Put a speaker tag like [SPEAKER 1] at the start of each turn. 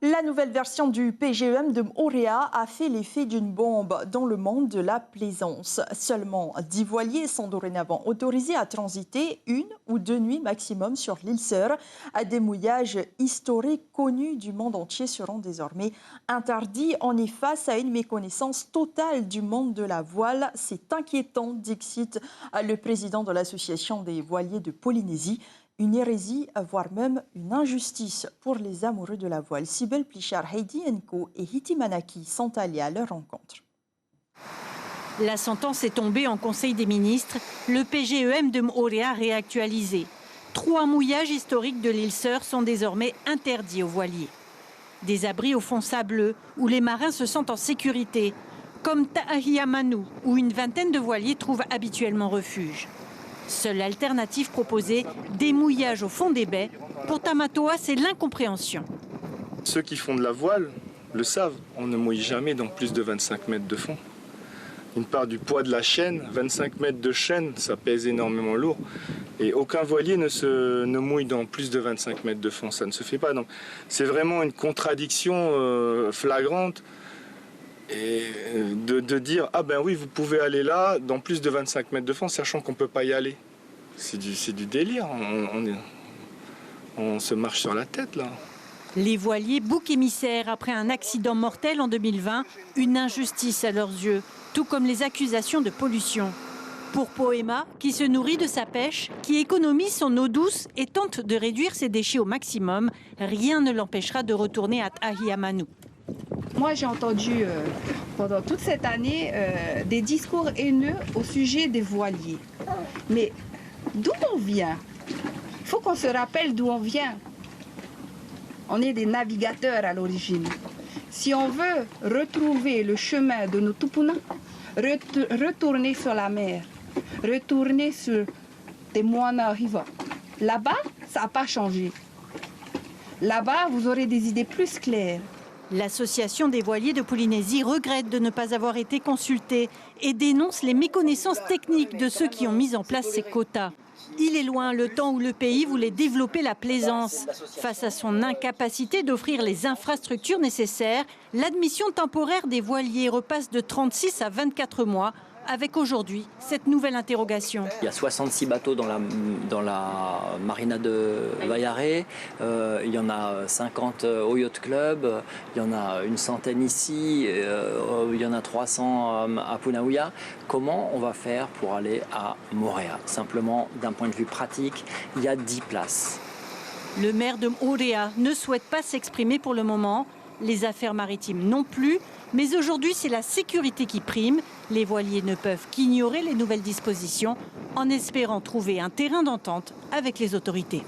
[SPEAKER 1] La nouvelle version du PGEM de Mooréa a fait l'effet d'une bombe dans le monde de la plaisance. Seulement 10 voiliers sont dorénavant autorisés à transiter 1 ou 2 nuits maximum sur l'île Sœur. Des mouillages historiques connus du monde entier seront désormais interdits. On est face à une méconnaissance totale du monde de la voile. C'est inquiétant, dixit le président de l'association des voiliers de Polynésie. Une hérésie, voire même une injustice pour les amoureux de la voile. Sibel Plichard, Heidi Enko et Hiti Manaki sont allés à leur rencontre.
[SPEAKER 2] La sentence est tombée en Conseil des ministres. Le PGEM de Mooréa réactualisé. 3 mouillages historiques de l'île Sœur sont désormais interdits aux voiliers. Des abris au fond sableux où les marins se sentent en sécurité, comme Tahiamanu, où une vingtaine de voiliers trouvent habituellement refuge. Seule alternative proposée, des mouillages au fond des baies. Pour Tamatoa, c'est l'incompréhension.
[SPEAKER 3] Ceux qui font de la voile le savent, on ne mouille jamais dans plus de 25 mètres de fond. Une part du poids de la chaîne, 25 mètres de chaîne, ça pèse énormément lourd. Et aucun voilier ne mouille dans plus de 25 mètres de fond, ça ne se fait pas. C'est vraiment une contradiction flagrante. Et de dire, ah ben oui, vous pouvez aller là, dans plus de 25 mètres de fond, sachant qu'on ne peut pas y aller. C'est du délire, on se marche sur la tête là.
[SPEAKER 2] Les voiliers boucs émissaires après un accident mortel en 2020, une injustice à leurs yeux, tout comme les accusations de pollution. Pour Poema, qui se nourrit de sa pêche, qui économise son eau douce et tente de réduire ses déchets au maximum, rien ne l'empêchera de retourner à Tahiamanu.
[SPEAKER 4] Moi, j'ai entendu pendant toute cette année des discours haineux au sujet des voiliers. Mais d'où on vient? Il faut qu'on se rappelle d'où on vient. On est des navigateurs à l'origine. Si on veut retrouver le chemin de nos tupuna, retourner sur la mer, retourner sur des moana riva, là-bas, ça n'a pas changé. Là-bas, vous aurez des idées plus claires.
[SPEAKER 2] L'association des voiliers de Polynésie regrette de ne pas avoir été consultée et dénonce les méconnaissances techniques de ceux qui ont mis en place ces quotas. Il est loin le temps où le pays voulait développer la plaisance. Face à son incapacité d'offrir les infrastructures nécessaires, l'admission temporaire des voiliers repasse de 36 à 24 mois, avec aujourd'hui cette nouvelle interrogation.
[SPEAKER 5] Il y a 66 bateaux dans la marina de Waiare, il y en a 50 au Yacht Club, il y en a une centaine ici, il y en a 300 à Punauia. Comment on va faire pour aller à Mooréa? Simplement, d'un point de vue pratique, il y a 10 places.
[SPEAKER 2] Le maire de Mooréa ne souhaite pas s'exprimer pour le moment, les affaires maritimes non plus. Mais aujourd'hui, c'est la sécurité qui prime. Les voiliers ne peuvent qu'ignorer les nouvelles dispositions en espérant trouver un terrain d'entente avec les autorités.